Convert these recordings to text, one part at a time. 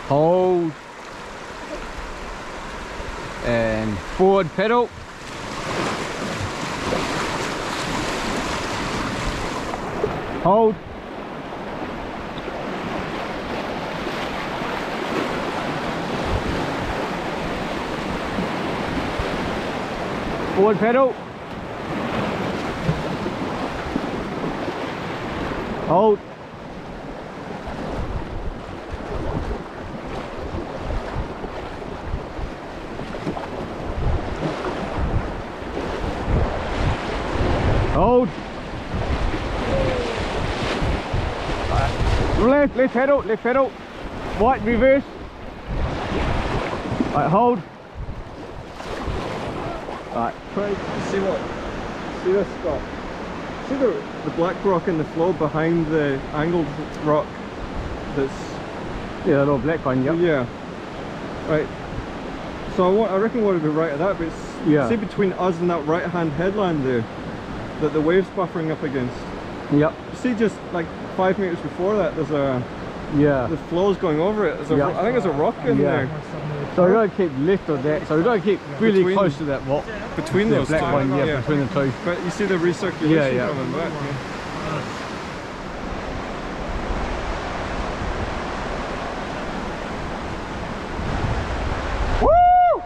Hold. And forward pedal. Hold. Forward pedal. Hold. Hold. Left pedal, left pedal. Right, reverse. Right, hold. Right, See this, Scott? See the black rock in the flow behind the angled rock that's... Yeah, the little black one, yep. Yeah. Right. So I reckon what would be right at that, but it's, Yeah. see between us and that right hand headland there, that the wave's buffering up against. Yep. See just like 5 meters before that, there's a... Yeah. The flow's going over it. There's a, Yeah. I think there's a rock in Yeah. there. So we gotta keep left of that. So we gotta keep really Between- close to that rock. Between The those black two. one, yeah, between the two. But you see the recirculation Yeah, yeah. coming back. Woo!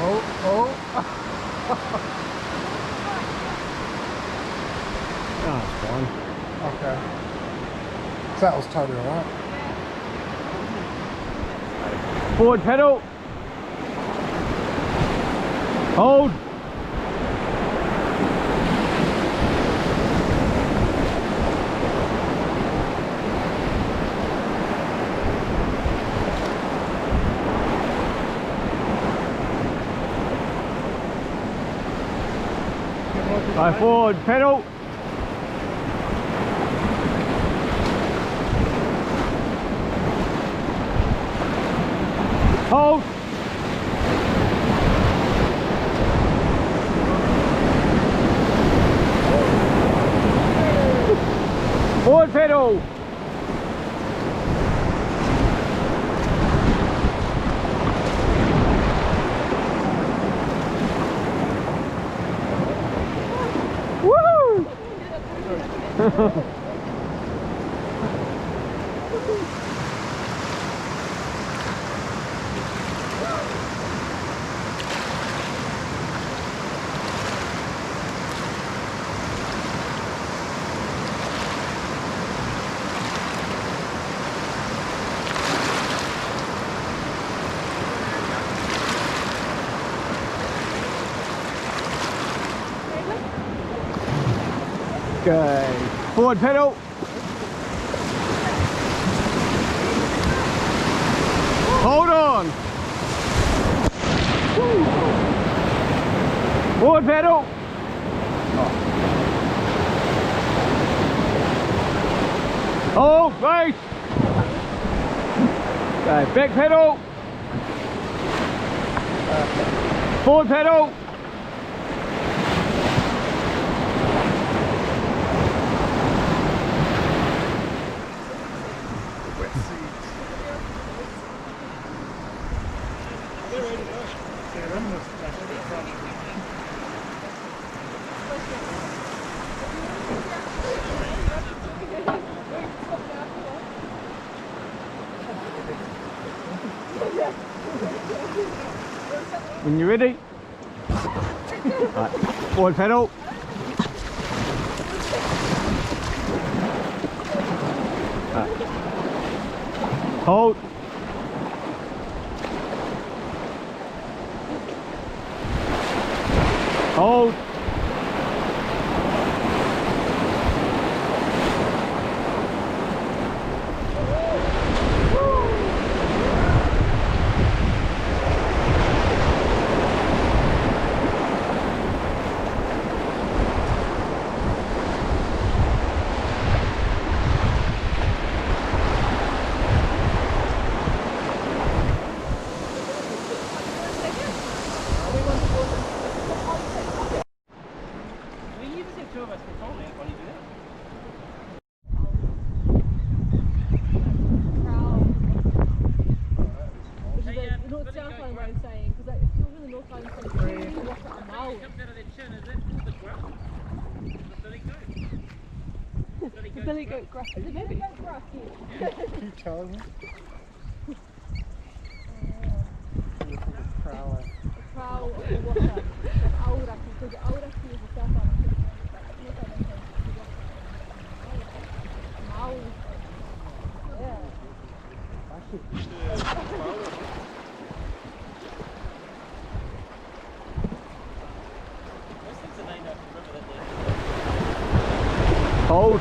Oh. Oh, it's fine. Okay. So that was totally alright. Forward pedal. Hold. Right, forward pedal. Hold. Forward pedal. Woo! Okay. Forward pedal. Hold on. Forward pedal. Oh, right. Okay, back pedal. Forward pedal. When you're ready. Right. Forward pedal. Right. Hold. Hold. they go grassy? Maybe. Keep telling me. Prowler. Prow of the water. Auraki, because Auraki is a surf animal. Mau. Yeah. Hold.